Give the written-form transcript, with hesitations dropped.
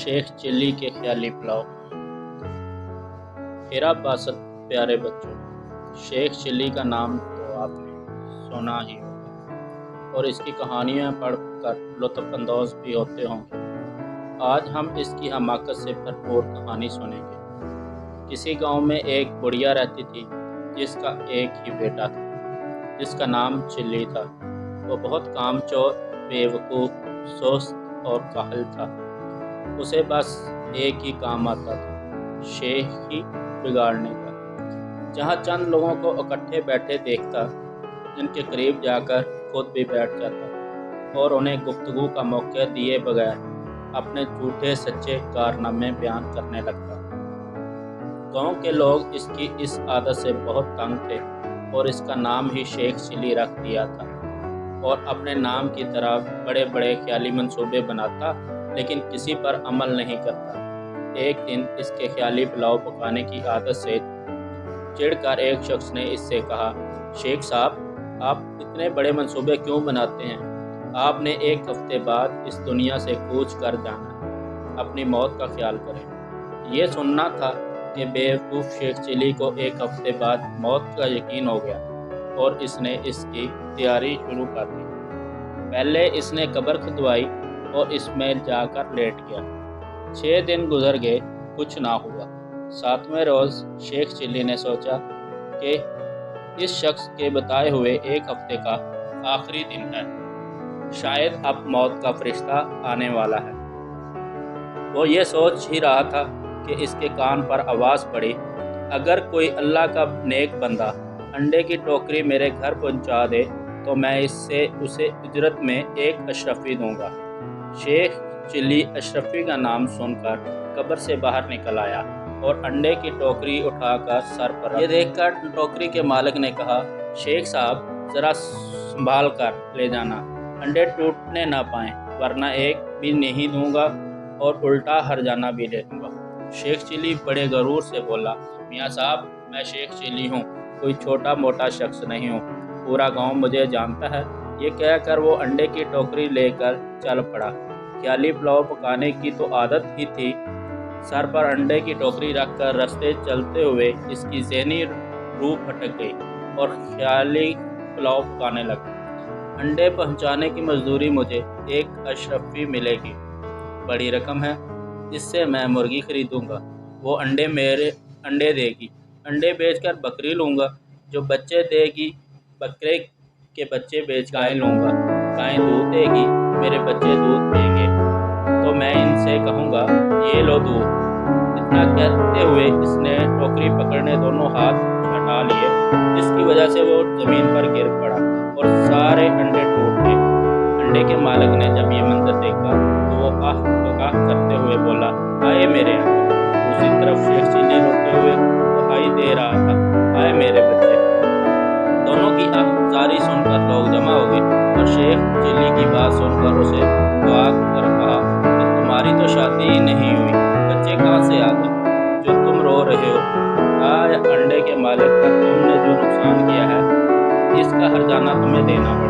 شیخ چلی کے خیالی پلاؤ۔ ہیرا باسط پیارے بچوں، شیخ چلی کا نام تو آپ نے سنا ہی ہوگا اور اس کی کہانیاں پڑھ کر لطف اندوز بھی ہوتے ہوں گے۔ آج ہم اس کی حماقت سے بھرپور کہانی سنیں گے۔ کسی گاؤں میں ایک بڑھیا رہتی تھی جس کا ایک ہی بیٹا تھا، جس کا نام چلی تھا۔ وہ بہت کام چور، بے وقوف، سست اور کاہل تھا۔ اسے بس ایک ہی کام آتا تھا، شیخی بگاڑنے کا۔ جہاں چند لوگوں کو اکٹھے بیٹھے دیکھتا، جن کے قریب جا کر خود بھی بیٹھ جاتا اور انہیں گفتگو کا موقع دیے بغیر اپنے جھوٹے سچے کارنامے بیان کرنے لگتا۔ گاؤں کے لوگ اس کی اس عادت سے بہت تنگ تھے اور اس کا نام ہی شیخ چلی رکھ دیا تھا، اور اپنے نام کی طرح بڑے بڑے خیالی منصوبے بناتا لیکن کسی پر عمل نہیں کرتا۔ ایک دن اس کے خیالی پلاؤ پکانے کی عادت سے چڑھ کر ایک شخص نے اس سے کہا، شیخ صاحب، آپ اتنے بڑے منصوبے کیوں بناتے ہیں؟ آپ نے ایک ہفتے بعد اس دنیا سے کوچ کر جانا ہے، اپنی موت کا خیال کریں۔ یہ سننا تھا کہ بیوقوف شیخ چلی کو ایک ہفتے بعد موت کا یقین ہو گیا اور اس نے اس کی تیاری شروع کر دی۔ پہلے اس نے قبر کھدوائی اور اس میں جا کر لیٹ گیا۔ 6 دن گزر گئے، کچھ نہ ہوا۔ 7ویں روز شیخ چلی نے سوچا کہ اس شخص کے بتائے ہوئے ایک ہفتے کا آخری دن ہے، شاید اب موت کا فرشتہ آنے والا ہے۔ وہ یہ سوچ ہی رہا تھا کہ اس کے کان پر آواز پڑی، اگر کوئی اللہ کا نیک بندہ انڈے کی ٹوکری میرے گھر پہنچا دے تو میں اسے اجرت میں ایک اشرفی دوں گا۔ شیخ چلی اشرفی کا نام سن کر قبر سے باہر نکل آیا اور انڈے کی ٹوکری اٹھا کر سر پر رکھ۔ یہ دیکھ کر ٹوکری کے مالک نے کہا، شیخ صاحب، ذرا سنبھال کر لے جانا، انڈے ٹوٹنے نہ پائیں، ورنہ ایک بھی نہیں دوں گا اور الٹا ہرجانہ بھی لے لوں گا۔ شیخ چلی بڑے غرور سے بولا، میاں صاحب، میں شیخ چلی ہوں، کوئی چھوٹا موٹا شخص نہیں ہوں، پورا گاؤں مجھے جانتا ہے۔ یہ کہہ کر وہ انڈے کی ٹوکری لے کر چل پڑا۔ خیالی پلاؤ پکانے کی تو عادت ہی تھی، سر پر انڈے کی ٹوکری رکھ کر رستے چلتے ہوئے اس کی ذہنی روح پھٹک گئی اور خیالی پلاؤ پکانے لگا۔ انڈے پہنچانے کی مزدوری مجھے ایک اشرفی ملے گی، بڑی رقم ہے، اس سے میں مرغی خریدوں گا، وہ انڈے دے گی، انڈے بیچ کر بکری لوں گا، جو بچے دے گی، بکرے کے بچے بیچ گائے لوں گا، گائے دودھ دے گی، میرے بچے دودھ دیں گے تو میں ان سے کہوں گا، یہ لو دودھ۔ اتنا کہتے ہوئے اس نے ٹوکری پکڑنے دونوں ہاتھ ہٹا لیے، جس کی وجہ سے وہ زمین پر گر پڑا اور سارے انڈے ٹوٹ گئے۔ انڈے کے مالک نے جب یہ منظر دیکھا تو وہ آہ بکا کرتے ہوئے بولا، آئے میرے انڈے۔ دوسری طرف شیخ چلی روتے ہوئے دہائی دے رہا تھا، آئے میرے بچے۔ دونوں کی آہذاری سن کر لوگ جمع ہو گئے اور شیخ چلی کی بات سن کر اسے دعا کر کہا کہ تمہاری تو شادی ہی نہیں ہوئی، بچے کہاں سے آ گئے جو تم رو رہے ہو؟ انڈے کے مالک کا تم نے جو نقصان کیا ہے اس کا ہرجانہ تمہیں دینا پڑے۔